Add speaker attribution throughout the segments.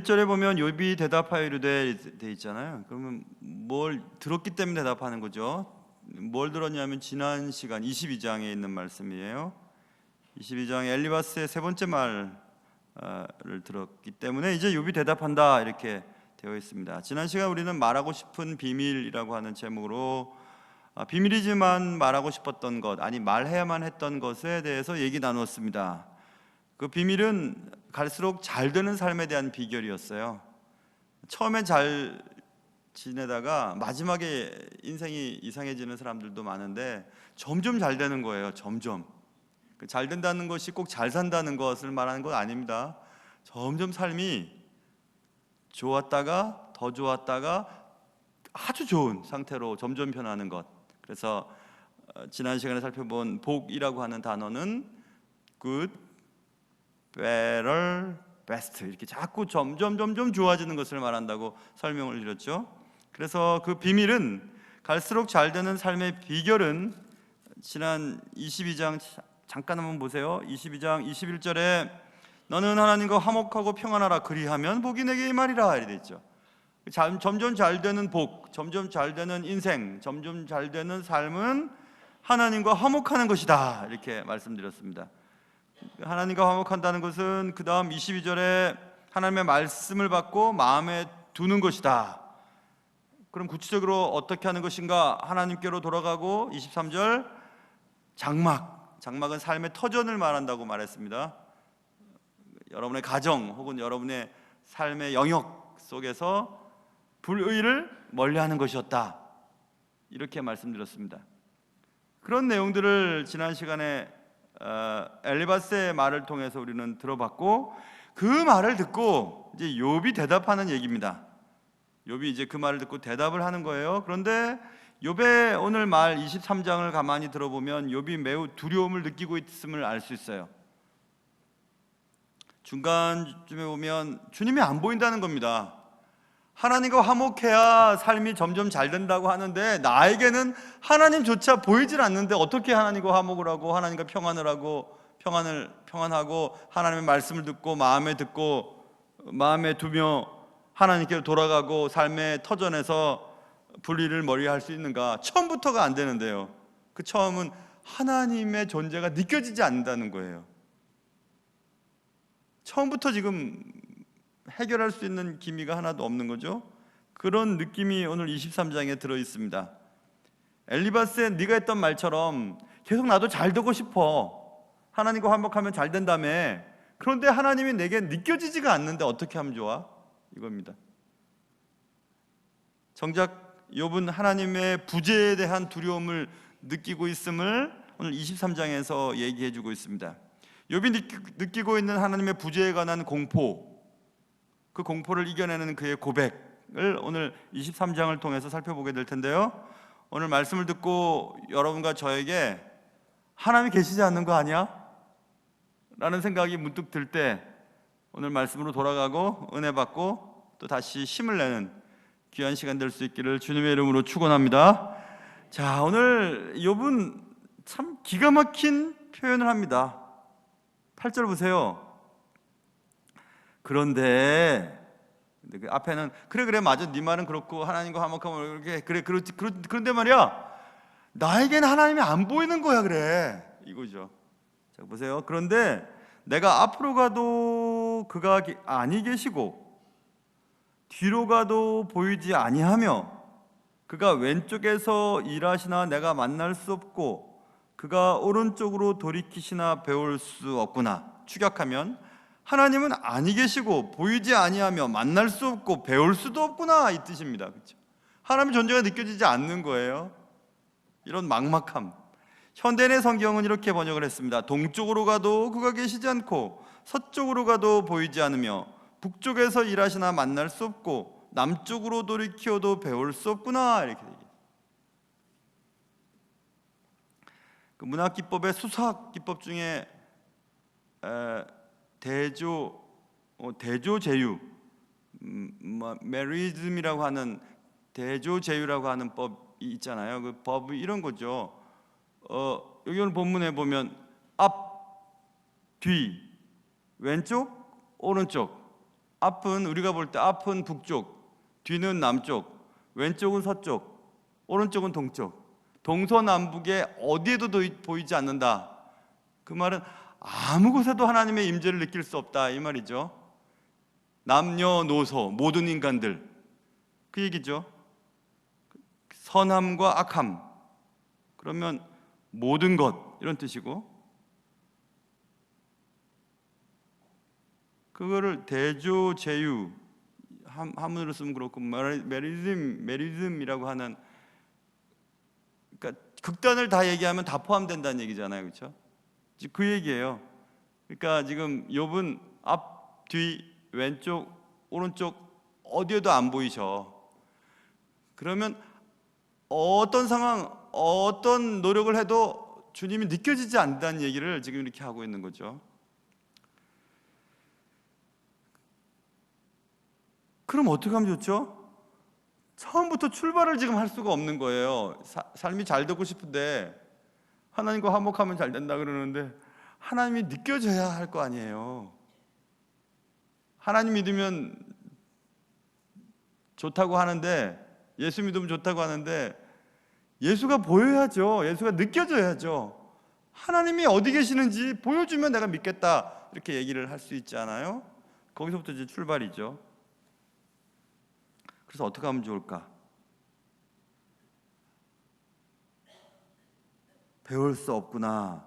Speaker 1: 11절에 보면 욥이 대답하여 이르되 돼 있잖아요. 그러면 뭘 들었기 때문에 대답하는 거죠. 뭘 들었냐면 지난 시간 22장에 있는 말씀이에요. 22장 엘리바스의 세 번째 말을 들었기 때문에 이제 욥이 대답한다 이렇게 되어 있습니다. 지난 시간 우리는 말하고 싶은 비밀이라고 하는 제목으로 비밀이지만 말하고 싶었던 것, 아니 말해야만 했던 것에 대해서 얘기 나누었습니다. 그 비밀은 갈수록 잘 되는 삶에 대한 비결이었어요. 처음엔 잘 지내다가 마지막에 인생이 이상해지는 사람들도 많은데 점점 잘 되는 거예요. 점점 잘 된다는 것이 꼭 잘 산다는 것을 말하는 건 아닙니다. 점점 삶이 좋았다가 더 좋았다가 아주 좋은 상태로 점점 변하는 것. 그래서 지난 시간에 살펴본 복이라고 하는 단어는 good, better, best 이렇게 자꾸 점점 좋아지는 것을 말한다고 설명을 드렸죠. 그래서 그 비밀은 갈수록 잘 되는 삶의 비결은 지난 22장 잠깐 한번 보세요. 22장 21절에 너는 하나님과 화목하고 평안하라 그리하면 복이 내게 임하리라 이렇게 돼 있죠. 점점 잘 되는 복, 점점 잘 되는 인생, 점점 잘 되는 삶은 하나님과 화목하는 것이다 이렇게 말씀드렸습니다. 하나님과 화목한다는 것은 그 다음 22절에 하나님의 말씀을 받고 마음에 두는 것이다. 그럼 구체적으로 어떻게 하는 것인가? 하나님께로 돌아가고 23절 장막은 삶의 터전을 말한다고 말했습니다. 여러분의 가정 혹은 여러분의 삶의 영역 속에서 불의를 멀리하는 것이었다 이렇게 말씀드렸습니다. 그런 내용들을 지난 시간에 엘리바스의 말을 통해서 우리는 들어봤고 그 말을 듣고 이제 욥이 대답하는 얘기입니다. 욥이 이제 그 말을 듣고 대답을 하는 거예요. 그런데 욥의 오늘 말 23장을 가만히 들어보면 욥이 매우 두려움을 느끼고 있음을 알 수 있어요. 중간쯤에 보면 주님이 안 보인다는 겁니다. 하나님과 화목해야 삶이 점점 잘 된다고 하는데 나에게는 하나님조차 보이질 않는데 어떻게 하나님과 화목을 하고 하나님과 평안을 하고 평안하고 하나님의 말씀을 듣고 마음에 두며 하나님께로 돌아가고 삶의 터전에서 불의를 멀리할 수 있는가? 처음부터가 안 되는데요. 그 처음은 하나님의 존재가 느껴지지 않는다는 거예요. 처음부터 지금 해결할 수 있는 기미가 하나도 없는 거죠. 그런 느낌이 오늘 23장에 들어 있습니다. 엘리바스의 네가 했던 말처럼 계속 나도 잘 되고 싶어. 하나님과 화목하면 잘 된다며. 그런데 하나님이 내게 느껴지지가 않는데 어떻게 하면 좋아? 이겁니다. 정작 욥은 하나님의 부재에 대한 두려움을 느끼고 있음을 오늘 23장에서 얘기해 주고 있습니다. 욥이 느끼고 있는 하나님의 부재에 관한 공포, 그 공포를 이겨내는 그의 고백을 오늘 23장을 통해서 살펴보게 될 텐데요. 오늘 말씀을 듣고 여러분과 저에게 하나님이 계시지 않는 거 아니야? 라는 생각이 문득 들 때 오늘 말씀으로 돌아가고 은혜 받고 또 다시 힘을 내는 귀한 시간 될 수 있기를 주님의 이름으로 축원합니다. 자, 오늘 욥은 참 기가 막힌 표현을 합니다. 8절 보세요. 그런데 그 앞에는 그래 맞아 네 말은 그렇고 하나님과 화목하면 이렇게 그런데 말이야 나에게는 하나님이 안 보이는 거야 그래 이거죠. 자 보세요. 그런데 내가 앞으로 가도 그가 아니 계시고 뒤로 가도 보이지 아니하며 그가 왼쪽에서 일하시나 내가 만날 수 없고 그가 오른쪽으로 돌이키시나 배울 수 없구나. 축약하면 하나님은 아니 계시고 보이지 아니하며 만날 수 없고 배울 수도 없구나 이 뜻입니다. 그렇죠? 하나님의 존재가 느껴지지 않는 거예요. 이런 막막함. 현대인의 성경은 이렇게 번역을 했습니다. 동쪽으로 가도 그가 계시지 않고 서쪽으로 가도 보이지 않으며 북쪽에서 일하시나 만날 수 없고 남쪽으로 돌이키어도 배울 수 없구나 이렇게 얘기해요. 그 문학 기법의 수사학 기법 중에 대조제유, 메리즘이라고 하는 대조제유라고 하는 법이 있잖아요. 그 법이 이런 거죠. 여기 오늘 본문에 보면 앞, 뒤, 왼쪽, 오른쪽 앞은 우리가 볼 때 앞은 북쪽, 뒤는 남쪽, 왼쪽은 서쪽, 오른쪽은 동쪽. 동서남북에 어디에도 보이지 않는다. 그 말은 아무 곳에도 하나님의 임재를 느낄 수 없다 이 말이죠. 남녀노소 모든 인간들 그 얘기죠. 선함과 악함 그러면 모든 것 이런 뜻이고, 그거를 대조제유 한문으로 쓰면 그렇고 메리즘이라고 하는, 그러니까 극단을 다 얘기하면 다 포함된다는 얘기잖아요, 그렇죠? 그 얘기예요. 그러니까 지금 욥은 앞, 뒤, 왼쪽, 오른쪽 어디에도 안 보이셔. 그러면 어떤 상황, 어떤 노력을 해도 주님이 느껴지지 않는다는 얘기를 지금 이렇게 하고 있는 거죠. 그럼 어떻게 하면 좋죠? 처음부터 출발을 지금 할 수가 없는 거예요. 삶이 잘 되고 싶은데 하나님과 화목하면 잘 된다 그러는데 하나님이 느껴져야 할 거 아니에요. 하나님 믿으면 좋다고 하는데, 예수 믿으면 좋다고 하는데 예수가 보여야죠. 예수가 느껴져야죠. 하나님이 어디 계시는지 보여주면 내가 믿겠다 이렇게 얘기를 할 수 있지 않아요? 거기서부터 이제 출발이죠. 그래서 어떻게 하면 좋을까? 배울 수 없구나.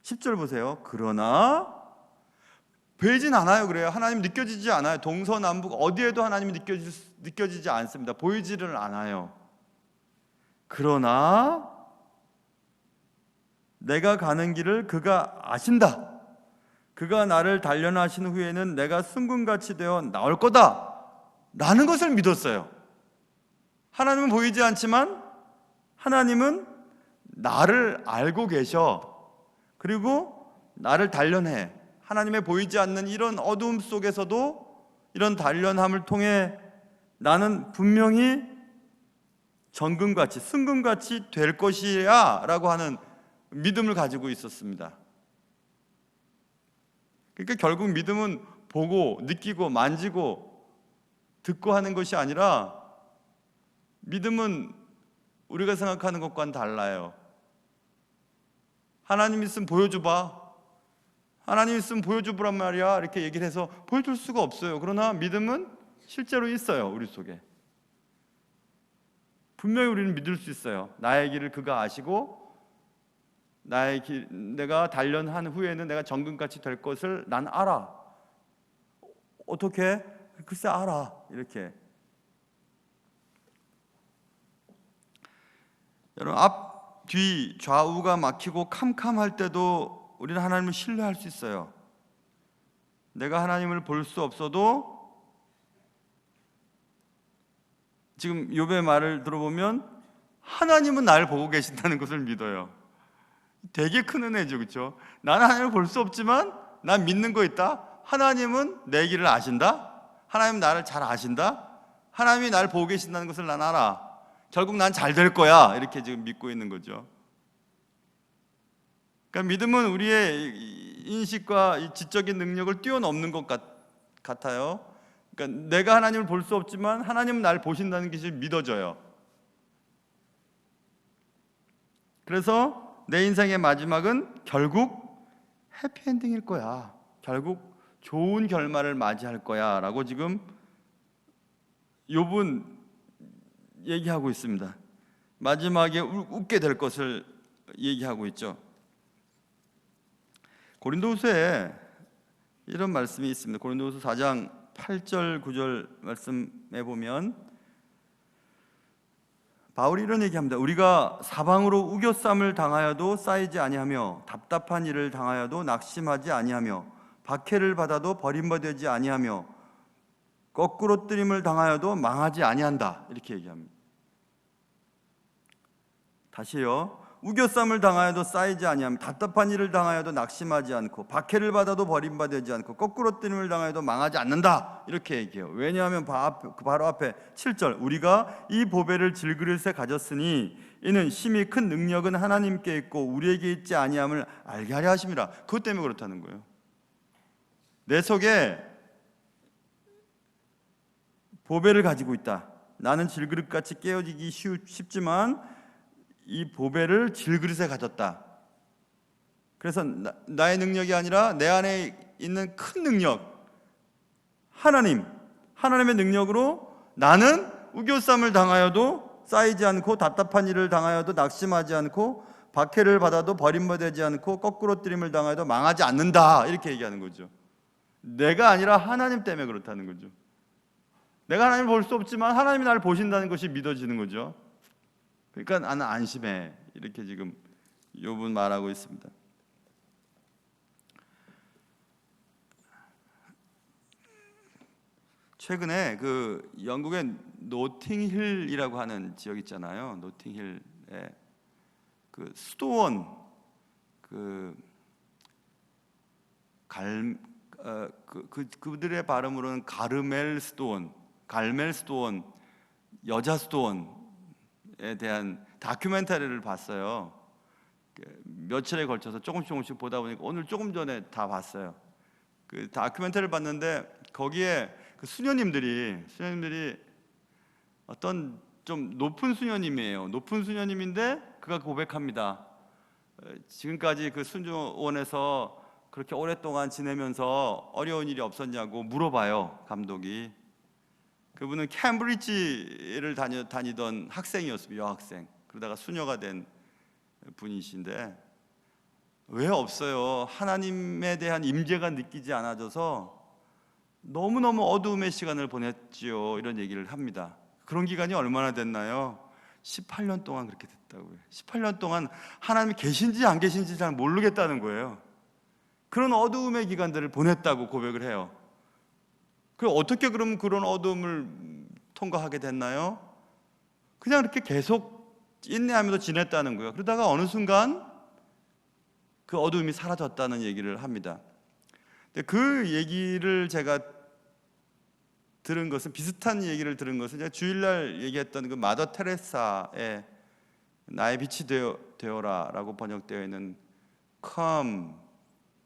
Speaker 1: 10절 보세요. 그러나 보이진 않아요. 그래요. 하나님 느껴지지 않아요. 동서남북 어디에도 하나님이 느껴지지 않습니다. 보이지를 않아요. 그러나 내가 가는 길을 그가 아신다. 그가 나를 단련하신 후에는 내가 순금같이 되어 나올 거다 라는 것을 믿었어요. 하나님은 보이지 않지만 하나님은 나를 알고 계셔. 그리고 나를 단련해. 하나님의 보이지 않는 이런 어두움 속에서도 이런 단련함을 통해 나는 분명히 정금같이 순금같이 될 것이야 라고 하는 믿음을 가지고 있었습니다. 그러니까 결국 믿음은 보고 느끼고 만지고 듣고 하는 것이 아니라, 믿음은 우리가 생각하는 것과는 달라요. 하나님 있으면 보여줘봐. 하나님 있으면 보여줘보란 말이야 이렇게 얘기를 해서 보여줄 수가 없어요. 그러나 믿음은 실제로 있어요. 우리 속에 분명히 우리는 믿을 수 있어요. 나의 길을 그가 아시고 내가 단련한 후에는 내가 정금같이 될 것을 난 알아. 어떻게? 글쎄 알아. 이렇게. 여러분, 앞, 뒤, 좌우가 막히고 캄캄할 때도 우리는 하나님을 신뢰할 수 있어요. 내가 하나님을 볼 수 없어도 지금 욥의 말을 들어보면 하나님은 나를 보고 계신다는 것을 믿어요. 되게 큰 은혜죠, 그렇죠? 나는 하나님을 볼 수 없지만 난 믿는 거 있다. 하나님은 내 길을 아신다. 하나님은 나를 잘 아신다. 하나님이 나를 보고 계신다는 것을 난 알아. 결국 난 잘 될 거야. 이렇게 지금 믿고 있는 거죠. 그러니까 믿음은 우리의 인식과 이 지적인 능력을 뛰어넘는 것 같아요. 그러니까 내가 하나님을 볼 수 없지만 하나님은 나를 보신다는 것이 믿어져요. 그래서 내 인생의 마지막은 결국 해피엔딩일 거야. 결국 좋은 결말을 맞이할 거야 라고 지금 욥은 얘기하고 있습니다. 마지막에 웃게 될 것을 얘기하고 있죠. 고린도후서에 이런 말씀이 있습니다. 고린도후서 4장 8절 9절 말씀에 보면 바울이 이런 얘기합니다. 우리가 사방으로 우겨쌈을 당하여도 쌓이지 아니하며 답답한 일을 당하여도 낙심하지 아니하며 박해를 받아도 버림받지 아니하며 거꾸로 뜨림을 당하여도 망하지 아니한다. 이렇게 얘기합니다. 다시요. 우겨쌈을 당하여도 쌓이지 아니하며 답답한 일을 당하여도 낙심하지 않고 박해를 받아도 버림받지 않고 거꾸로 뜨림을 당하여도 망하지 않는다. 이렇게 얘기해요. 왜냐하면 바로 앞에 7절 우리가 이 보배를 질그릇에 가졌으니 이는 심히 큰 능력은 하나님께 있고 우리에게 있지 아니함을 알게 하려 하심이라. 그것 때문에 그렇다는 거예요. 내 속에 보배를 가지고 있다. 나는 질그릇같이 깨어지기 쉽지만 이 보배를 질그릇에 가졌다. 그래서 나의 능력이 아니라 내 안에 있는 큰 능력, 하나님의 능력으로 나는 우겨쌈을 당하여도 쌓이지 않고 답답한 일을 당하여도 낙심하지 않고 박해를 받아도 버림받지 않고 거꾸로 뜨림을 당하여도 망하지 않는다. 이렇게 얘기하는 거죠. 내가 아니라 하나님 때문에 그렇다는 거죠. 내가 하나님을 볼 수 없지만 하나님이 나를 보신다는 것이 믿어지는 거죠. 그러니까 나는 안심해. 이렇게 지금 욥은 말하고 있습니다. 최근에 그 영국의 노팅힐이라고 하는 지역 있잖아요. 노팅힐에 그 수도원 그들의 발음으로는 갈멜 수도원 여자 수도원에 대한 다큐멘터리를 봤어요. 며칠에 걸쳐서 조금씩 보다 보니까 오늘 조금 전에 다 봤어요. 그 다큐멘터리를 봤는데 거기에 그 수녀님들이 어떤 좀 높은 수녀님이에요. 높은 수녀님인데 그가 고백합니다. 지금까지 그 순조원에서 그렇게 오랫동안 지내면서 어려운 일이 없었냐고 물어봐요, 감독이. 그분은 캠브리지를 다니던 학생이었어요, 여학생. 그러다가 수녀가 된 분이신데 왜 없어요? 하나님에 대한 임재가 느끼지 않아져서 너무너무 어두움의 시간을 보냈지요. 이런 얘기를 합니다. 그런 기간이 얼마나 됐나요? 18년 동안 그렇게 됐다고요. 18년 동안 하나님이 계신지 안 계신지 잘 모르겠다는 거예요. 그런 어두움의 기간들을 보냈다고 고백을 해요. 어떻게 그럼 그런 어두움을 통과하게 됐나요? 그냥 이렇게 계속 인내하면서 지냈다는 거예요. 그러다가 어느 순간 그 어두움이 사라졌다는 얘기를 합니다. 그 얘기를 제가 들은 것은, 비슷한 얘기를 들은 것은 제가 주일날 얘기했던 그 마더 테레사의 나의 빛이 되어라라고 번역되어 있는 Come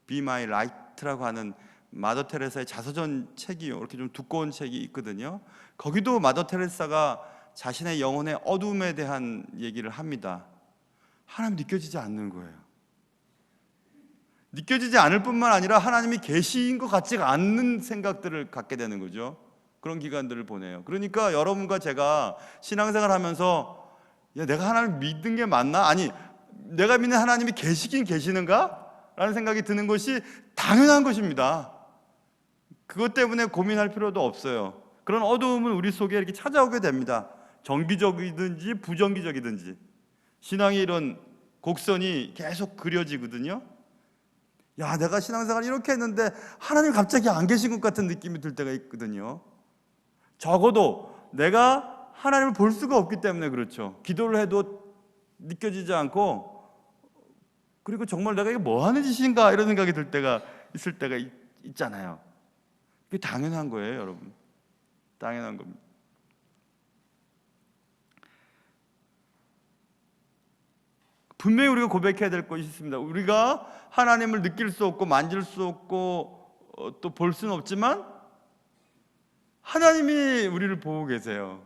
Speaker 1: Be My Light라고 하는 마더 테레사의 자서전 책이요. 이렇게 좀 두꺼운 책이 있거든요. 거기도 마더 테레사가 자신의 영혼의 어둠에 대한 얘기를 합니다. 하나님 느껴지지 않는 거예요. 느껴지지 않을 뿐만 아니라 하나님이 계신 것 같지가 않는 생각들을 갖게 되는 거죠. 그런 기간들을 보내요. 그러니까 여러분과 제가 신앙생활 하면서 내가 하나님을 믿는 게 맞나? 아니, 내가 믿는 하나님이 계시긴 계시는가? 라는 생각이 드는 것이 당연한 것입니다. 그것 때문에 고민할 필요도 없어요. 그런 어두움은 우리 속에 이렇게 찾아오게 됩니다. 정기적이든지 부정기적이든지 신앙의 이런 곡선이 계속 그려지거든요. 내가 신앙생활 이렇게 했는데 하나님 갑자기 안 계신 것 같은 느낌이 들 때가 있거든요. 적어도 내가 하나님을 볼 수가 없기 때문에 그렇죠. 기도를 해도 느껴지지 않고, 그리고 정말 내가 이게 뭐 하는 짓인가 이런 생각이 들 때가 있을 때가 있잖아요. 그게 당연한 거예요, 여러분. 당연한 겁니다. 분명히 우리가 고백해야 될 것이 있습니다. 우리가 하나님을 느낄 수 없고 만질 수 없고 또 볼 수는 없지만 하나님이 우리를 보고 계세요.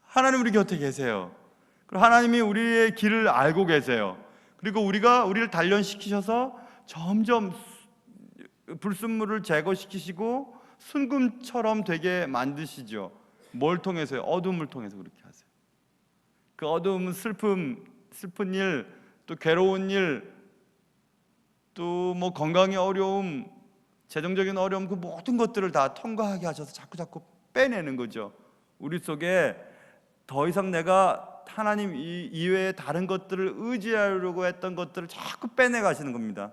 Speaker 1: 하나님 우리 곁에 계세요. 그리고 하나님이 우리의 길을 알고 계세요. 그리고 우리를 단련시키셔서 점점 불순물을 제거시키시고 순금처럼 되게 만드시죠. 뭘 통해서요? 어둠을 통해서 그렇게 하세요. 그 어둠은 슬픈 일, 또 괴로운 일, 또 뭐 건강의 어려움, 재정적인 어려움, 그 모든 것들을 다 통과하게 하셔서 자꾸 빼내는 거죠. 우리 속에 더 이상 내가 하나님 이외에 다른 것들을 의지하려고 했던 것들을 자꾸 빼내가시는 겁니다.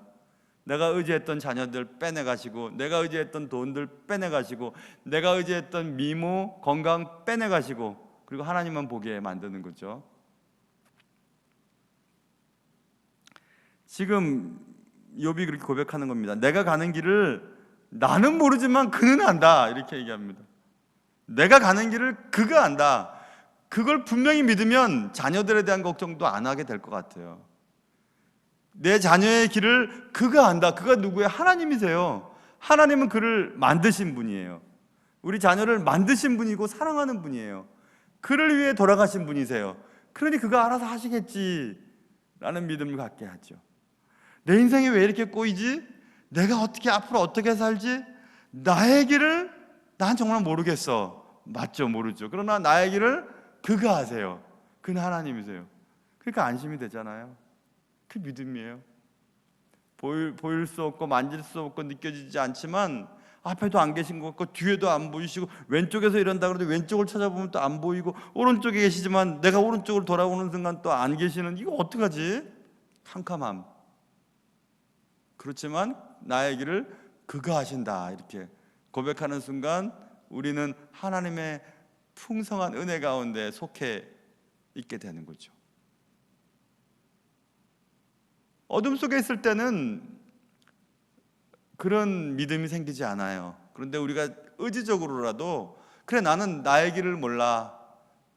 Speaker 1: 내가 의지했던 자녀들 빼내가시고, 내가 의지했던 돈들 빼내가시고, 내가 의지했던 미모, 건강 빼내가시고, 그리고 하나님만 보게 만드는 거죠. 지금 욥이 그렇게 고백하는 겁니다. 내가 가는 길을 나는 모르지만 그는 안다, 이렇게 얘기합니다. 내가 가는 길을 그가 안다. 그걸 분명히 믿으면 자녀들에 대한 걱정도 안 하게 될 것 같아요. 내 자녀의 길을 그가 안다. 그가 누구예요? 하나님이세요. 하나님은 그를 만드신 분이에요. 우리 자녀를 만드신 분이고 사랑하는 분이에요. 그를 위해 돌아가신 분이세요. 그러니 그가 알아서 하시겠지 라는 믿음을 갖게 하죠. 내 인생이 왜 이렇게 꼬이지? 내가 어떻게 앞으로 어떻게 살지? 나의 길을 난 정말 모르겠어. 맞죠? 모르죠. 그러나 나의 길을 그가 아세요. 그는 하나님이세요. 그러니까 안심이 되잖아요. 그 믿음이에요. 보일 수 없고 만질 수 없고 느껴지지 않지만 앞에도 안 계신 것 같고 뒤에도 안 보이시고 왼쪽에서 이런다 그러는데 왼쪽을 찾아보면 또 안 보이고 오른쪽에 계시지만 내가 오른쪽을 돌아오는 순간 또 안 계시는, 이거 어떡하지? 캄캄함. 그렇지만 나의 길을 그가 하신다 이렇게 고백하는 순간 우리는 하나님의 풍성한 은혜 가운데 속해 있게 되는 거죠. 어둠 속에 있을 때는 그런 믿음이 생기지 않아요. 그런데 우리가 의지적으로라도 그래 나는 나의 길을 몰라,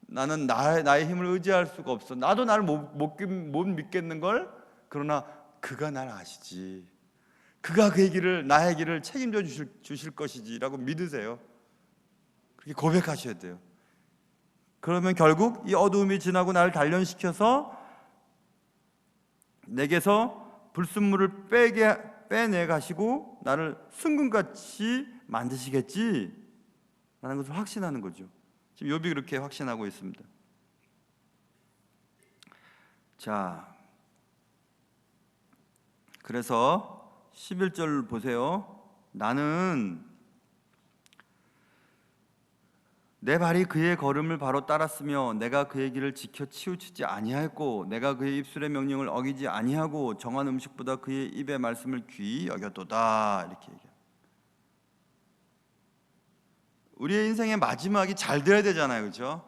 Speaker 1: 나는 나의 힘을 의지할 수가 없어, 나도 나를 못 믿겠는걸, 그러나 그가 날 아시지, 그가 그의 길을 나의 길을 책임져 주실 것이지 라고 믿으세요. 그렇게 고백하셔야 돼요. 그러면 결국 이 어두움이 지나고 나를 단련시켜서 내게서 불순물을 빼내 가시고 나를 순금같이 만드시겠지 라는 것을 확신하는 거죠. 지금 욥이 그렇게 확신하고 있습니다. 자, 그래서 11절 보세요. 나는 내 발이 그의 걸음을 바로 따랐으며 내가 그의 길을 지켜 치우치지 아니하였고 내가 그의 입술의 명령을 어기지 아니하고 정한 음식보다 그의 입의 말씀을 귀히 여겼도다. 이렇게 얘기해요. 우리의 인생의 마지막이 잘 돼야 되잖아요, 그렇죠?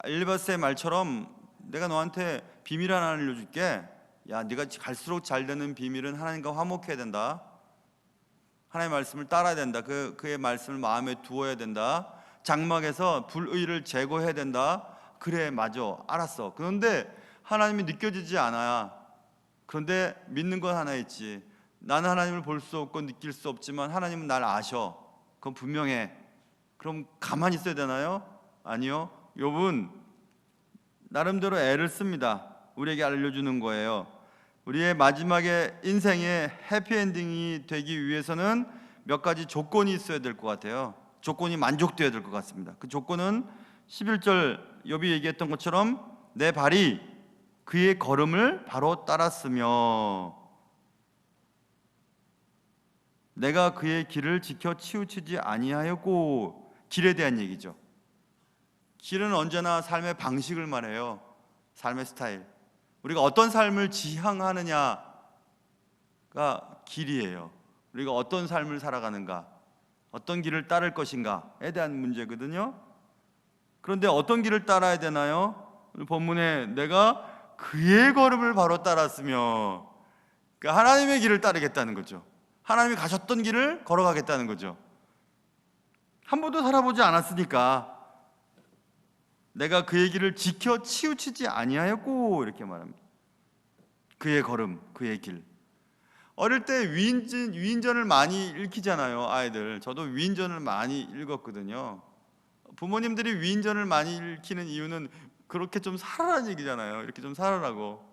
Speaker 1: 엘리바스의 말처럼 내가 너한테 비밀 하나 알려줄게. 야, 네가 갈수록 잘 되는 비밀은 하나님과 화목해야 된다. 하나님의 말씀을 따라야 된다. 그의 말씀을 마음에 두어야 된다. 장막에서 불의를 제거해야 된다. 그래, 맞아, 알았어. 그런데 하나님이 느껴지지 않아야. 그런데 믿는 건 하나 있지. 나는 하나님을 볼 수 없고 느낄 수 없지만 하나님은 날 아셔. 그건 분명해. 그럼 가만히 있어야 되나요? 아니요. 욥은 나름대로 애를 씁니다. 우리에게 알려주는 거예요. 우리의 마지막에 인생의 해피엔딩이 되기 위해서는 몇 가지 조건이 있어야 될 것 같아요. 조건이 만족되어야 될 것 같습니다. 그 조건은 11절 욥이 얘기했던 것처럼 내 발이 그의 걸음을 바로 따랐으며 내가 그의 길을 지켜 치우치지 아니하였고, 길에 대한 얘기죠. 길은 언제나 삶의 방식을 말해요. 삶의 스타일. 우리가 어떤 삶을 지향하느냐가 길이에요. 우리가 어떤 삶을 살아가는가, 어떤 길을 따를 것인가에 대한 문제거든요. 그런데 어떤 길을 따라야 되나요? 본문에 내가 그의 걸음을 바로 따랐으며, 그러니까 하나님의 길을 따르겠다는 거죠. 하나님이 가셨던 길을 걸어가겠다는 거죠. 한 번도 살아보지 않았으니까 내가 그의 길을 지켜 치우치지 아니하였고 이렇게 말합니다. 그의 걸음, 그의 길. 어릴 때 위인전을 많이 읽히잖아요, 아이들. 저도 위인전을 많이 읽었거든요. 부모님들이 위인전을 많이 읽히는 이유는 그렇게 좀 살아라는 얘기잖아요. 이렇게 좀 살아라고.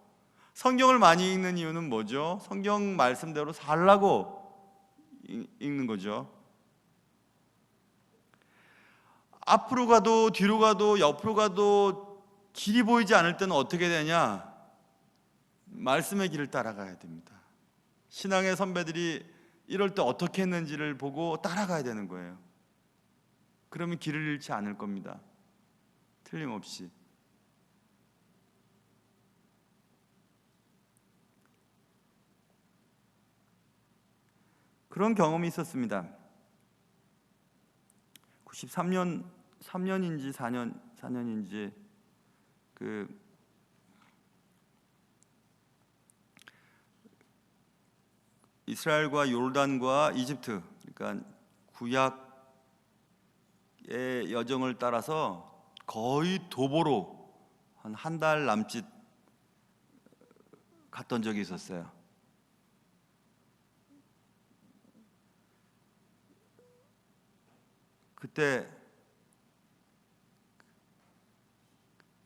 Speaker 1: 성경을 많이 읽는 이유는 뭐죠? 성경 말씀대로 살라고 읽는 거죠. 앞으로 가도 뒤로 가도 옆으로 가도 길이 보이지 않을 때는 어떻게 되냐? 말씀의 길을 따라가야 됩니다. 신앙의 선배들이 이럴 때 어떻게 했는지를 보고 따라가야 되는 거예요. 그러면 길을 잃지 않을 겁니다. 틀림없이. 그런 경험이 있었습니다. 3년인지 4년인지 이스라엘과 요르단과 이집트, 그러니까 구약의 여정을 따라서 거의 도보로 한 달 남짓 갔던 적이 있었어요. 그때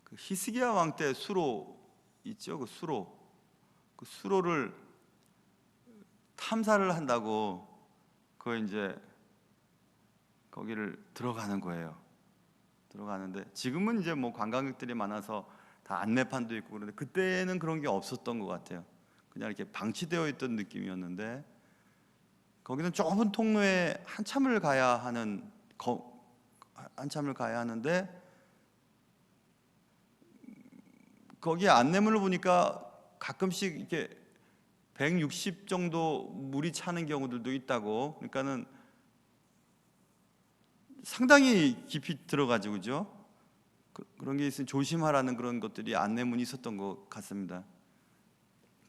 Speaker 1: 그 히스기야 왕 때 수로 있죠. 그 수로를 탐사를 한다고 그 이제 거기를 들어가는 거예요. 들어가는데 지금은 이제 뭐 관광객들이 많아서 다 안내판도 있고 그런데 그때는 그런 게 없었던 것 같아요. 그냥 이렇게 방치되어 있던 느낌이었는데 거기는 좁은 통로에 한참을 가야 하는데 거기 안내문을 보니까 가끔씩 이렇게 160 정도 물이 차는 경우들도 있다고. 그러니까는 상당히 깊이 들어가지고 그죠? 그런 게 있으면 조심하라는 그런 것들이 안내문이 있었던 것 같습니다.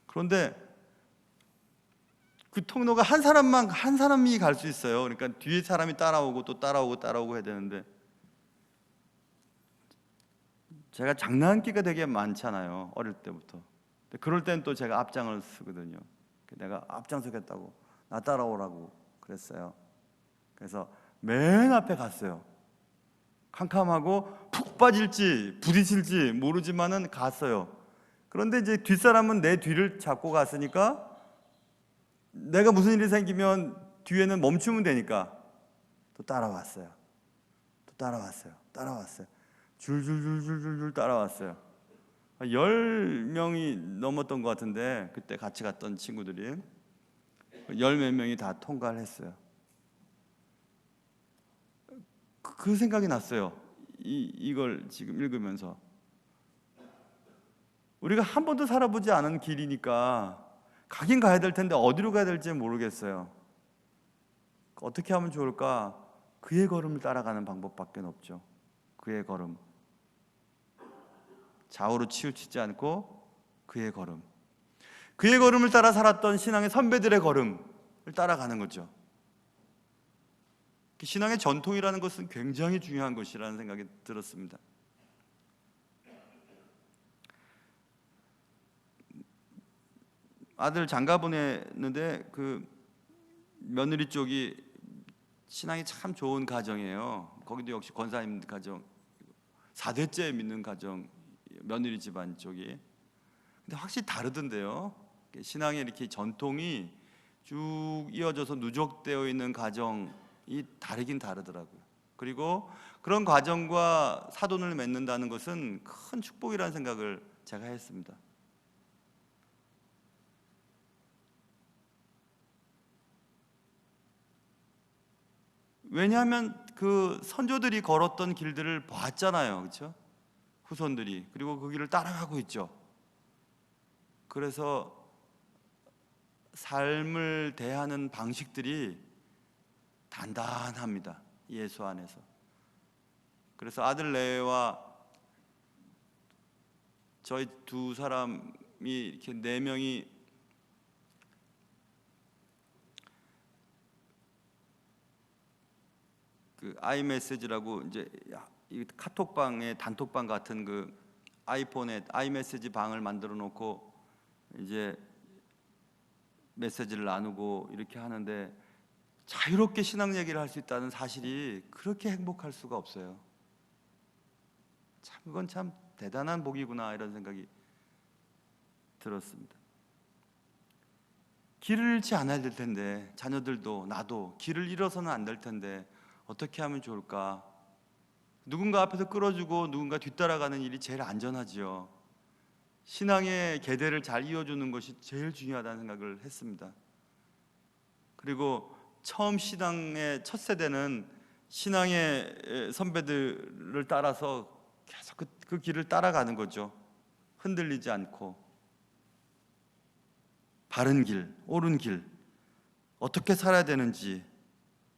Speaker 1: 그런데 그 통로가 한 사람이 갈 수 있어요. 그러니까 뒤에 사람이 따라오고 또 따라오고 해야 되는데 제가 장난기가 되게 많잖아요. 어릴 때부터. 그럴 때는 또 제가 앞장을 쓰거든요. 내가 앞장서겠다고 나 따라오라고 그랬어요. 그래서 맨 앞에 갔어요. 캄캄하고 푹 빠질지 부딪힐지 모르지만은 갔어요. 그런데 이제 뒷사람은 내 뒤를 잡고 갔으니까 내가 무슨 일이 생기면 뒤에는 멈추면 되니까 또 따라왔어요. 줄줄줄줄줄 따라왔어요. 10명이 넘었던 것 같은데 그때 같이 갔던 친구들이 10몇 명이 다 통과를 했어요. 그 생각이 났어요. 이걸 지금 읽으면서 우리가 한 번도 살아보지 않은 길이니까 가긴 가야 될 텐데 어디로 가야 될지 모르겠어요. 어떻게 하면 좋을까? 그의 걸음을 따라가는 방법밖에 없죠. 그의 걸음, 좌우로 치우치지 않고 그의 걸음을 따라 살았던 신앙의 선배들의 걸음을 따라가는 거죠. 신앙의 전통이라는 것은 굉장히 중요한 것이라는 생각이 들었습니다. 아들 장가 보냈는데 그 며느리 쪽이 신앙이 참 좋은 가정이에요. 거기도 역시 권사님 가정, 4대째 믿는 가정, 며느리 집안 쪽이. 근데 확실히 다르던데요. 신앙의 이렇게 전통이 쭉 이어져서 누적되어 있는 가정이 다르긴 다르더라고요. 그리고 그런 가정과 사돈을 맺는다는 것은 큰 축복이라는 생각을 제가 했습니다. 왜냐하면 그 선조들이 걸었던 길들을 봤잖아요. 그렇죠? 후손들이. 그리고 그 길을 따라가고 있죠. 그래서 삶을 대하는 방식들이 단단합니다. 예수 안에서. 그래서 아들 레와 저희 두 사람이 이렇게 4명이 그 아이메시지라고 이제 이 카톡방의 단톡방 같은 그 아이폰에 아이메시지 방을 만들어 놓고 이제 메시지를 나누고 이렇게 하는데 자유롭게 신앙 얘기를 할 수 있다는 사실이 그렇게 행복할 수가 없어요. 참 그건 참 대단한 복이구나 이런 생각이 들었습니다. 길을 잃지 않아야 될 텐데 자녀들도 나도 길을 잃어서는 안 될 텐데 어떻게 하면 좋을까? 누군가 앞에서 끌어주고 누군가 뒤따라가는 일이 제일 안전하지요. 신앙의 계대를 잘 이어주는 것이 제일 중요하다는 생각을 했습니다. 그리고 처음 신앙의 첫 세대는 신앙의 선배들을 따라서 계속 그 길을 따라가는 거죠. 흔들리지 않고 바른 길, 옳은 길, 어떻게 살아야 되는지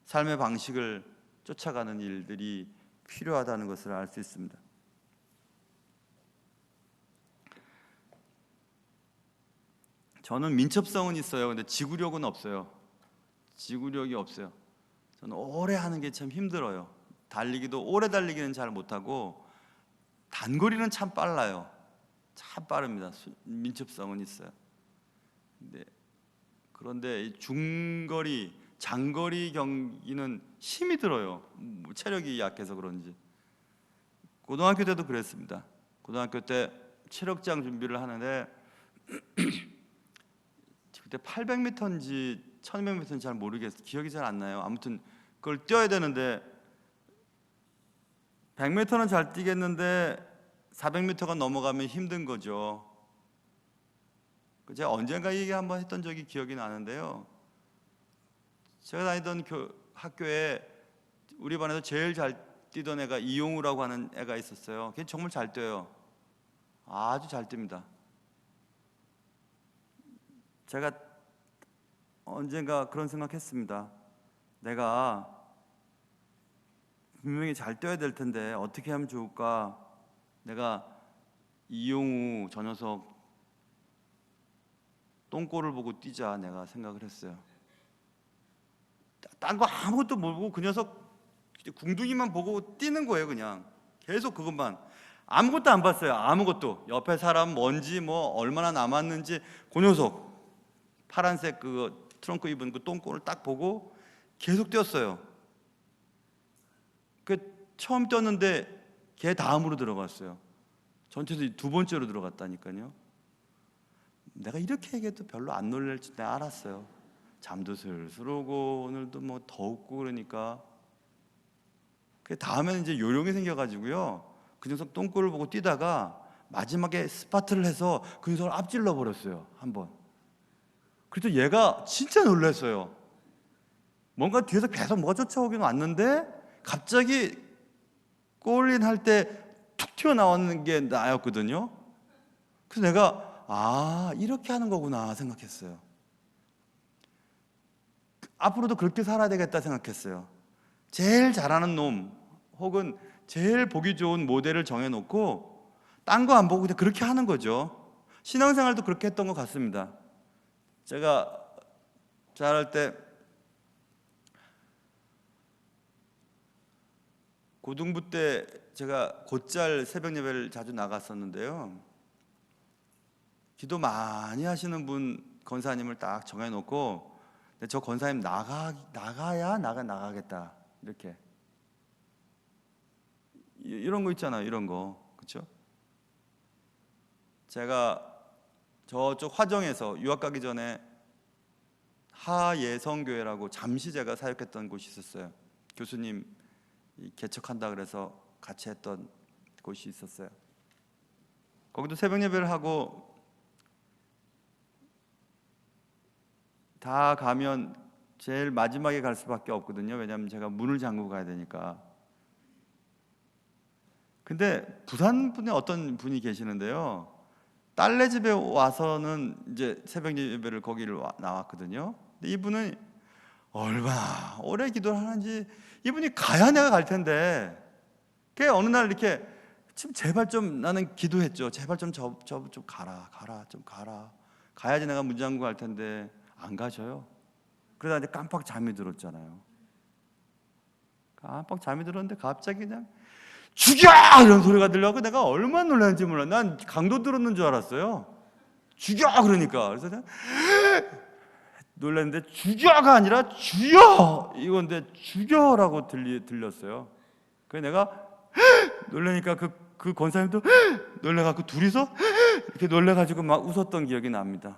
Speaker 1: 삶의 방식을 쫓아가는 일들이 필요하다는 것을 알 수 있습니다. 저는 민첩성은 있어요. 근데 지구력은 없어요. 지구력이 없어요. 저는 오래 하는 게 참 힘들어요. 달리기도 오래 달리기는 잘 못하고 단거리는 참 빨라요. 참 빠릅니다. 민첩성은 있어요. 그런데 중거리 장거리 경기는 힘이 들어요. 체력이 약해서 그런지. 고등학교 때도 그랬습니다. 고등학교 때 체력장 준비를 하는데 그때 800m인지 1200m인지 잘 모르겠어요. 기억이 잘 안 나요. 아무튼 그걸 뛰어야 되는데 100m는 잘 뛰겠는데 400m가 넘어가면 힘든 거죠. 제가 언젠가 이 얘기 한번 했던 적이 기억이 나는데요. 제가 다니던 학교에 우리 반에서 제일 잘 뛰던 애가 이용우라고 하는 애가 있었어요. 걔 정말 잘 뛰어요. 아주 잘 뜁니다. 제가 언젠가 그런 생각했습니다. 내가 분명히 잘 뛰어야 될 텐데 어떻게 하면 좋을까? 내가 이용우 저 녀석 똥꼬를 보고 뛰자 내가 생각을 했어요. 딴 거 아무것도 모르고 그 녀석 궁둥이만 보고 뛰는 거예요. 그냥 계속 그것만, 아무것도 안 봤어요. 아무것도. 옆에 사람 뭔지 뭐 얼마나 남았는지 그 녀석 파란색 그 트렁크 입은 그 똥꼬를 딱 보고 계속 뛰었어요. 그 처음 뛰었는데 걔 다음으로 들어갔어요. 전체에서 두 번째로 들어갔다니까요. 내가 이렇게 얘기해도 별로 안 놀랄 줄 내가 알았어요. 잠도 슬슬 오고 오늘도 뭐 덥고 그러니까. 그 다음에는 이제 요령이 생겨가지고요. 그 녀석 똥꼬를 보고 뛰다가 마지막에 스파트를 해서 그 녀석을 앞질러 버렸어요. 한번. 그래서 얘가 진짜 놀랐어요. 뭔가 뒤에서 계속 뭐가 쫓아오긴 왔는데 갑자기 골인 할 때 툭 튀어나오는 게 나였거든요. 그래서 내가 이렇게 하는 거구나 생각했어요. 앞으로도 그렇게 살아야 되겠다 생각했어요. 제일 잘하는 놈 혹은 제일 보기 좋은 모델을 정해놓고 딴 거 안 보고 그냥 그렇게 하는 거죠. 신앙생활도 그렇게 했던 것 같습니다. 제가 자랄 때 고등부 때 제가 곧잘 새벽 예배를 자주 나갔었는데요. 기도 많이 하시는 분 권사님을 딱 정해놓고 저 권사님 나가겠다 이렇게 이런 거 있잖아요. 이런 거 그렇죠? 제가 저쪽 화정에서 유학 가기 전에 하예성교회라고 잠시 제가 사역했던 곳이 있었어요. 교수님 개척한다 그래서 같이 했던 곳이 있었어요. 거기도 새벽 예배를 하고 다 가면 제일 마지막에 갈 수밖에 없거든요. 왜냐하면 제가 문을 잠그고 가야 되니까. 근데 부산 분에 어떤 분이 계시는데요. 딸네 집에 와서는 이제 새벽 예배를 거기를 나왔거든요. 근데 이분은 얼마나 오래 기도를 하는지 이분이 가야 내가 갈 텐데. 그 어느 날 이렇게 제발 좀 나는 기도했죠. 제발 좀 가라 좀 가라. 가야지 내가 문 잠그고 갈 텐데 안 가셔요. 그러다 이제 깜빡 잠이 들었잖아요. 깜빡 잠이 들었는데 갑자기 그냥 죽여! 이런 소리가 들려고 내가 얼마나 놀랐는지 몰라. 난 강도 들었는 줄 알았어요. 죽여! 그러니까. 그래서 내가 놀랐는데 죽여가 아니라 죽여! 이건데 죽여라고 들렸어요. 그래서 내가 놀라니까 그 권사님도 놀래갖고 둘이서 이렇게 놀래가지고 막 웃었던 기억이 납니다.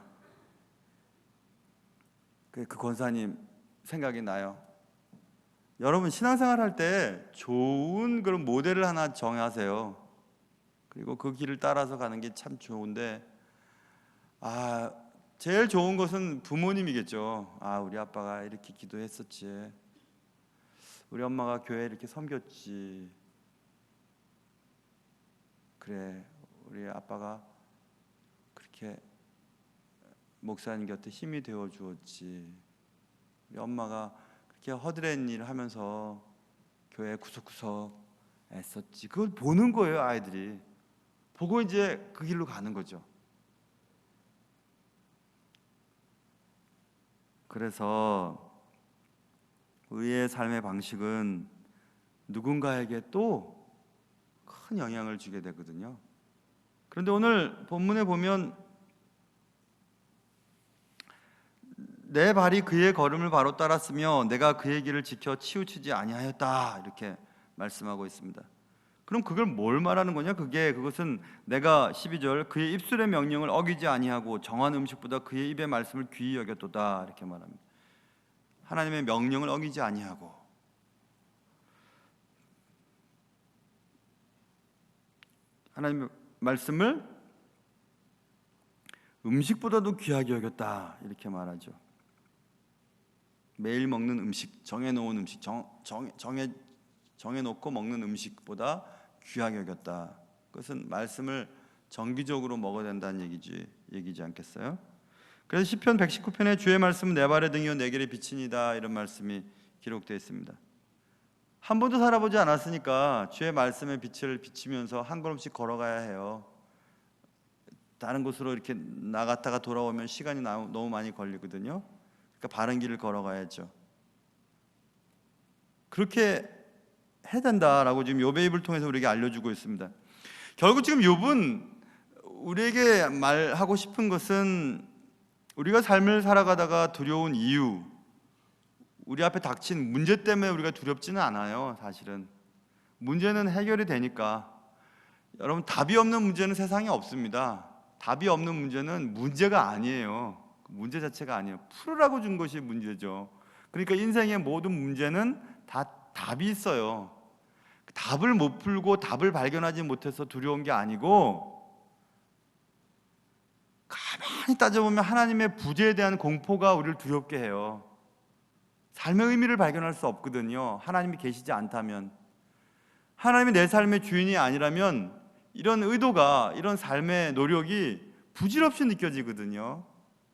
Speaker 1: 그 권사님 생각이 나요. 여러분 신앙생활 할 때 좋은 그런 모델을 하나 정하세요. 그리고 그 길을 따라서 가는 게 참 좋은데 제일 좋은 것은 부모님이겠죠. 우리 아빠가 이렇게 기도했었지. 우리 엄마가 교회 이렇게 섬겼지. 그래, 우리 아빠가 그렇게 목사님 곁에 힘이 되어 주었지. 우리 엄마가 그렇게 허드렛 일을 하면서 교회 구석구석 애썼지. 그걸 보는 거예요, 아이들이. 보고 이제 그 길로 가는 거죠. 그래서 의의 삶의 방식은 누군가에게 또 큰 영향을 주게 되거든요. 그런데 오늘 본문에 보면 내 발이 그의 걸음을 바로 따랐으며 내가 그의 길을 지켜 치우치지 아니하였다 이렇게 말씀하고 있습니다. 그럼 그걸 뭘 말하는 거냐? 그것은 내가 12절 그의 입술의 명령을 어기지 아니하고 정한 음식보다 그의 입의 말씀을 귀히 여겼도다 이렇게 말합니다. 하나님의 명령을 어기지 아니하고 하나님의 말씀을 음식보다도 귀하게 여겼다 이렇게 말하죠. 매일 먹는 음식, 정해놓은 음식, 정해놓고 먹는 음식보다 귀하게 여겼다. 그것은 말씀을 정기적으로 먹어야 된다는 얘기지 않겠어요? 그래서 시편 119편에 주의 말씀은 내 발의 등이요 내 길의 빛이니이다 이런 말씀이 기록되어 있습니다. 한 번도 살아보지 않았으니까 주의 말씀의 빛을 비치면서 한 걸음씩 걸어가야 해요. 다른 곳으로 이렇게 나갔다가 돌아오면 시간이 너무 많이 걸리거든요. 그러니까 바른 길을 걸어가야죠. 그렇게 해야 된다라고 지금 욥의 입을 통해서 우리에게 알려주고 있습니다. 결국 지금 욥은 우리에게 말하고 싶은 것은 우리가 삶을 살아가다가 두려운 이유, 우리 앞에 닥친 문제 때문에 우리가 두렵지는 않아요. 사실은 문제는 해결이 되니까. 여러분, 답이 없는 문제는 세상에 없습니다. 답이 없는 문제는 문제가 아니에요. 문제 자체가 아니에요. 풀으라고 준 것이 문제죠. 그러니까 인생의 모든 문제는 다 답이 있어요. 답을 못 풀고 답을 발견하지 못해서 두려운 게 아니고, 가만히 따져보면 하나님의 부재에 대한 공포가 우리를 두렵게 해요. 삶의 의미를 발견할 수 없거든요. 하나님이 계시지 않다면. 하나님이 내 삶의 주인이 아니라면 이런 의도가, 이런 삶의 노력이 부질없이 느껴지거든요.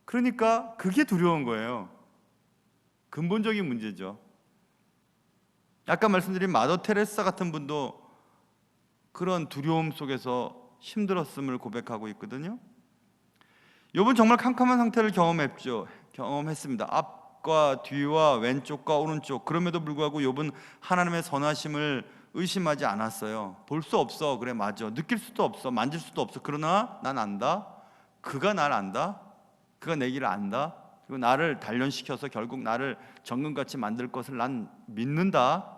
Speaker 1: 그러니까 그게 두려운 거예요. 근본적인 문제죠. 아까 말씀드린 마더 테레사 같은 분도 그런 두려움 속에서 힘들었음을 고백하고 있거든요. 욥은 정말 캄캄한 상태를 경험했습니다. 앞과 뒤와 왼쪽과 오른쪽. 그럼에도 불구하고 욥은 하나님의 선하심을 의심하지 않았어요. 볼 수 없어. 그래, 맞아. 느낄 수도 없어. 만질 수도 없어. 그러나 난 안다. 그가 날 안다. 그가 내 길을 안다. 그리고 나를 단련시켜서 결국 나를 정금같이 만들 것을 난 믿는다.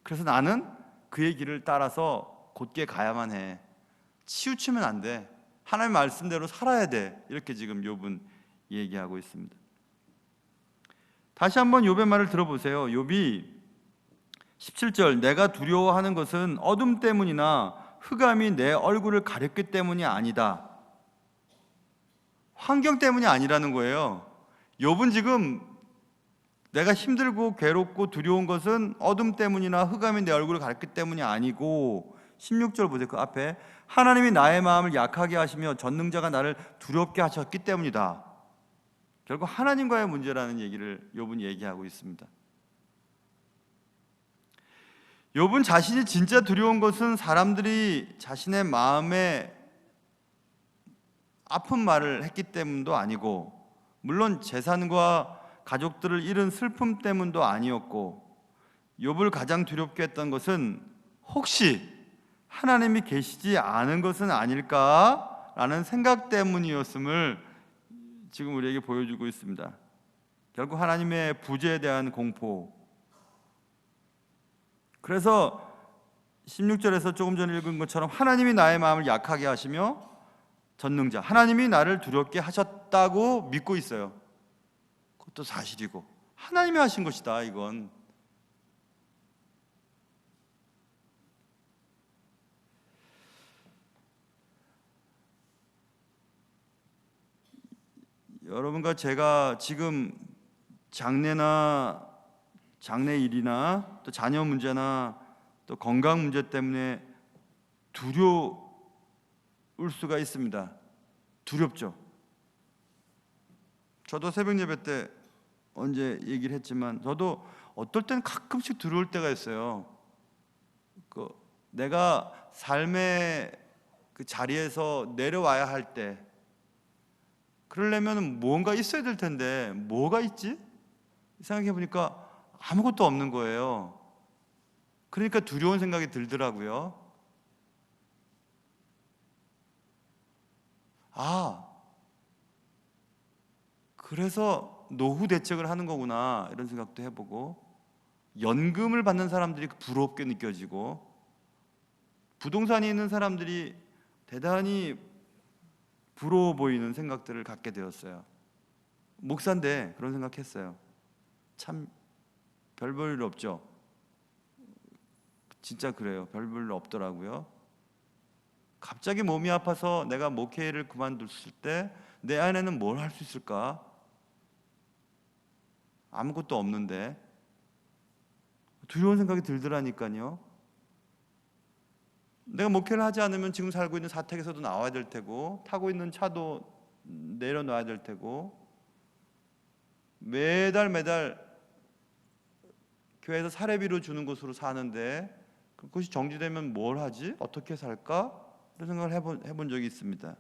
Speaker 1: 그래서 나는 그의 길을 따라서 곧게 가야만 해. 치우치면 안 돼. 하나님의 말씀대로 살아야 돼. 이렇게 지금 욥은 얘기하고 있습니다. 다시 한번 욥의 말을 들어보세요. 욥이 17절 내가 두려워하는 것은 어둠 때문이나 흑암이 내 얼굴을 가렸기 때문이 아니다. 환경 때문이 아니라는 거예요. 욥은 지금 내가 힘들고 괴롭고 두려운 것은 어둠 때문이나 흑암이 내 얼굴을 가렸기 때문이 아니고, 16절 보세요. 그 앞에 하나님이 나의 마음을 약하게 하시며 전능자가 나를 두렵게 하셨기 때문이다. 결국 하나님과의 문제라는 얘기를 욥은 얘기하고 있습니다. 욥은 자신이 진짜 두려운 것은 사람들이 자신의 마음에 아픈 말을 했기 때문도 아니고, 물론 재산과 가족들을 잃은 슬픔 때문도 아니었고, 욥을 가장 두렵게 했던 것은 혹시 하나님이 계시지 않은 것은 아닐까라는 생각 때문이었음을 지금 우리에게 보여주고 있습니다. 결국 하나님의 부재에 대한 공포. 그래서 16절에서 조금 전에 읽은 것처럼 하나님이 나의 마음을 약하게 하시며 전능자, 하나님이 나를 두렵게 하셨다고 믿고 있어요. 그것도 사실이고 하나님이 하신 것이다. 이건 여러분과 제가 지금 장래 일이나 또 자녀 문제나 또 건강 문제 때문에 두려울 수가 있습니다. 두렵죠. 저도 새벽 예배 때 언제 얘기를 했지만 저도 어떨 때는 가끔씩 두려울 때가 있어요. 내가 삶의 그 자리에서 내려와야 할 때, 그러려면 뭔가 있어야 될 텐데 뭐가 있지? 생각해 보니까 아무것도 없는 거예요. 그러니까 두려운 생각이 들더라고요. 그래서 노후 대책을 하는 거구나 이런 생각도 해보고, 연금을 받는 사람들이 부럽게 느껴지고, 부동산이 있는 사람들이 대단히 부러워 보이는 생각들을 갖게 되었어요. 목사인데 그런 생각했어요. 참 별 볼 일 없죠. 진짜 그래요. 별 볼 일 없더라고요. 갑자기 몸이 아파서 내가 목회를 그만뒀을 때 내 안에는 뭘 할 수 있을까? 아무것도 없는데 두려운 생각이 들더라니까요. 내가 목회를 하지 않으면 지금 살고 있는 사택에서도 나와야 될 테고, 타고 있는 차도 내려놔야 될 테고, 매달 교회에서 사례비로 주는 것으로 사는데 그것이 정지되면 뭘 하지? 어떻게 살까? 이런 생각을 해본 적이 있습니다.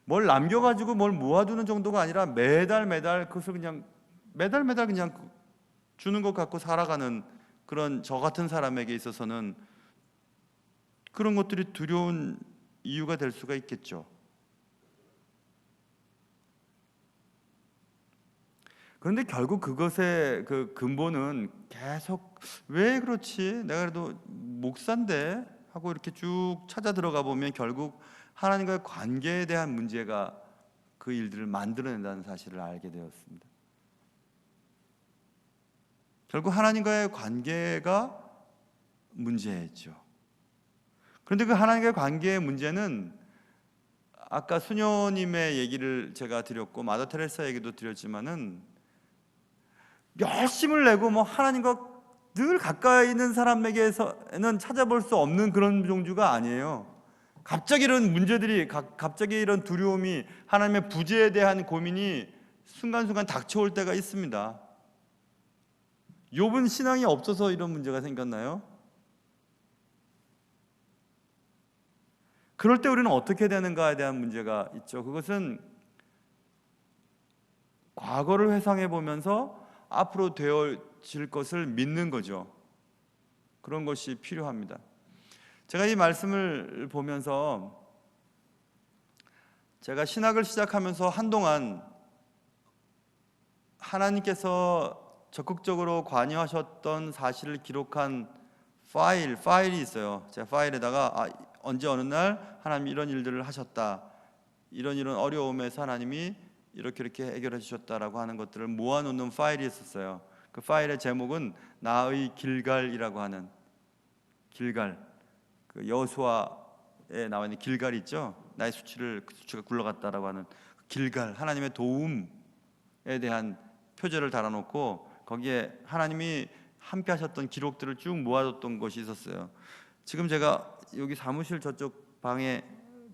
Speaker 1: 뭘 남겨가지고 뭘 모아두는 정도가 아니라 매달 그것을 그냥 매달 그냥 주는 것 갖고 살아가는 그런 저 같은 사람에게 있어서는 그런 것들이 두려운 이유가 될 수가 있겠죠. 그런데 결국 그것의 그 근본은 계속 왜 그렇지? 내가 그래도 목사인데 하고 이렇게 쭉 찾아 들어가 보면 결국 하나님과의 관계에 대한 문제가 그 일들을 만들어낸다는 사실을 알게 되었습니다. 결국 하나님과의 관계가 문제였죠. 그런데 그 하나님과의 관계의 문제는 아까 수녀님의 얘기를 제가 드렸고 마더 테레사 얘기도 드렸지만은 열심을 내고 뭐 하나님과 늘 가까이 있는 사람에게서는 찾아볼 수 없는 그런 종류가 아니에요. 갑자기 이런 문제들이, 갑자기 이런 두려움이, 하나님의 부재에 대한 고민이 순간순간 닥쳐올 때가 있습니다. 욥은 신앙이 없어서 이런 문제가 생겼나요? 그럴 때 우리는 어떻게 되는가에 대한 문제가 있죠. 그것은 과거를 회상해 보면서 앞으로 되어질 것을 믿는 거죠. 그런 것이 필요합니다. 제가 이 말씀을 보면서 제가 신학을 시작하면서 한동안 하나님께서 적극적으로 관여하셨던 사실을 기록한 파일이 있어요. 제 파일에다가 언제 어느 날 하나님이 이런 일들을 하셨다, 이런 어려움에서 하나님이 이렇게 해결해 주셨다라고 하는 것들을 모아놓는 파일이 있었어요. 그 파일의 제목은 나의 길갈이라고 하는, 길갈, 그 여호수아에 나와 있는 길갈이 있죠. 나의 수치가 굴러갔다라고 하는 길갈, 하나님의 도움에 대한 표제를 달아놓고 거기에 하나님이 함께 하셨던 기록들을 쭉 모아뒀던 것이 있었어요. 지금 제가 여기 사무실 저쪽 방에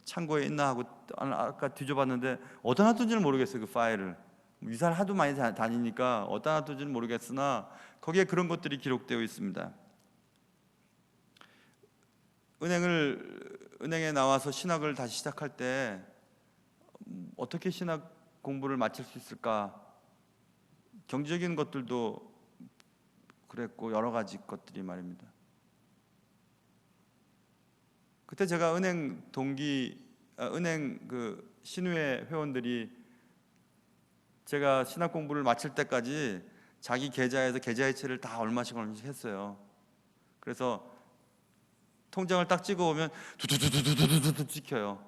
Speaker 1: 창고에 있나 하고 아까 뒤져봤는데 어디다 놨던지는 모르겠어요. 그 파일을 이사를 하도 많이 다니니까 어디다 놨던지는 모르겠으나 거기에 그런 것들이 기록되어 있습니다. 은행에 나와서 신학을 다시 시작할 때 어떻게 신학 공부를 마칠 수 있을까? 경제적인 것들도 그랬고 여러 가지 것들이 말입니다. 그때 제가 은행 그 신우회 회원들이 제가 신학 공부를 마칠 때까지 자기 계좌에서 계좌이체를 다 얼마씩 했어요. 그래서 통장을 딱 찍어오면 두두두두두두두 찍혀요.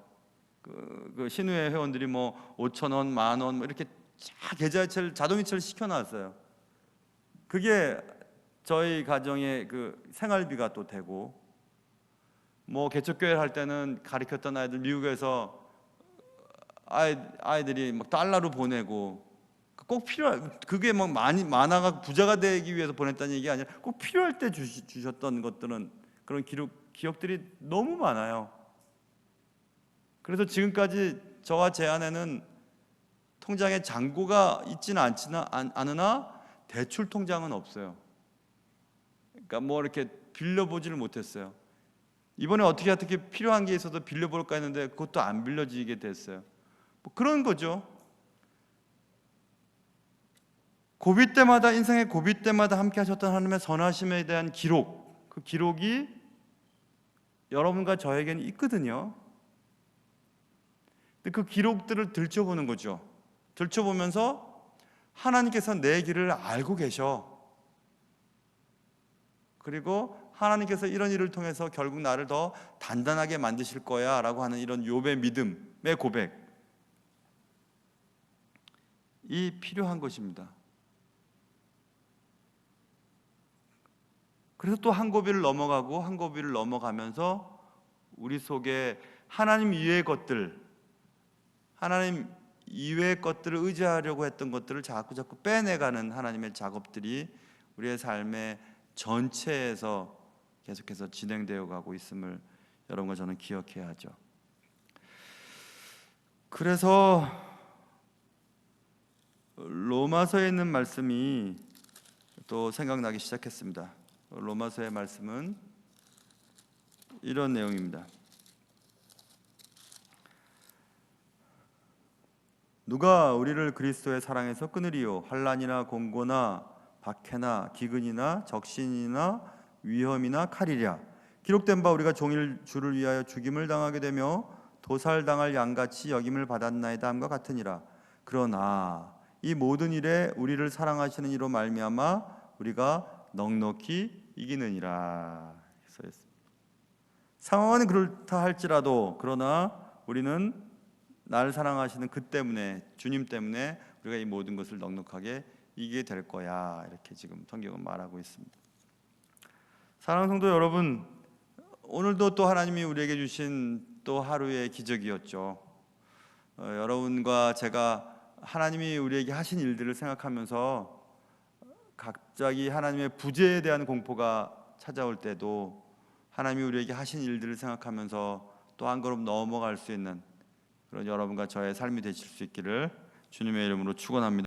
Speaker 1: 그 신우회 회원들이 뭐 5,000원, 10,000원 뭐 이렇게 계좌이체를 자동이체를 시켜놨어요. 그게 저희 가정의 그 생활비가 또 되고, 뭐 개척교회를 할 때는 가르쳤던 아이들 미국에서 아이들이 막 달러로 보내고, 꼭 그게 막 많아가 부자가 되기 위해서 보냈다는 얘기가 아니라 꼭 필요할 때 주셨던 것들은, 그런 기억들이 너무 많아요. 그래서 지금까지 저와 제 아내는 통장에 잔고가 있지는 않으나 대출 통장은 없어요. 그러니까 뭐 이렇게 빌려보지를 못했어요. 이번에 어떻게 필요한 게 있어서 빌려볼까 했는데 그것도 안 빌려지게 됐어요. 뭐 그런 거죠. 고비 때마다, 인생의 고비 때마다 함께 하셨던 하나님의 선하심에 대한 기록, 그 기록이 여러분과 저에게는 있거든요. 근데 그 기록들을 들춰보는 거죠. 들춰보면서 하나님께서 내 길을 알고 계셔. 그리고 하나님께서 이런 일을 통해서 결국 나를 더 단단하게 만드실 거야 라고 하는 이런 욥의 믿음의 고백이 필요한 것입니다. 그래서 또 한 고비를 넘어가고 한 고비를 넘어가면서 우리 속에 하나님 이외의 것들, 하나님 이외의 것들을 의지하려고 했던 것들을 자꾸 빼내가는 하나님의 작업들이 우리의 삶의 전체에서 계속해서 진행되어 가고 있음을 여러분과 저는 기억해야 하죠. 그래서 로마서에 있는 말씀이 또 생각나기 시작했습니다. 로마서의 말씀은 이런 내용입니다. 누가 우리를 그리스도의 사랑에서 끊으리요? 환난이나 공고나 박해나 기근이나 적신이나 위험이나 칼이랴. 기록된 바 우리가 종일 주를 위하여 죽임을 당하게 되며 도살당할 양같이 여김을 받았나이다 함과 같으니라. 그러나 이 모든 일에 우리를 사랑하시는 이로 말미암아 우리가 넉넉히 이기느니라. 상황은 그렇다 할지라도 그러나 우리는 나를 사랑하시는 그 때문에, 주님 때문에 우리가 이 모든 것을 넉넉하게 이기게 될 거야. 이렇게 지금 성경은 말하고 있습니다. 사랑하는 성도 여러분, 오늘도 또 하나님이 우리에게 주신 또 하루의 기적이었죠. 여러분과 제가 하나님이 우리에게 하신 일들을 생각하면서 갑자기 하나님의 부재에 대한 공포가 찾아올 때도 하나님이 우리에게 하신 일들을 생각하면서 또 한 걸음 넘어갈 수 있는 그런 여러분과 저의 삶이 되실 수 있기를 주님의 이름으로 축원합니다.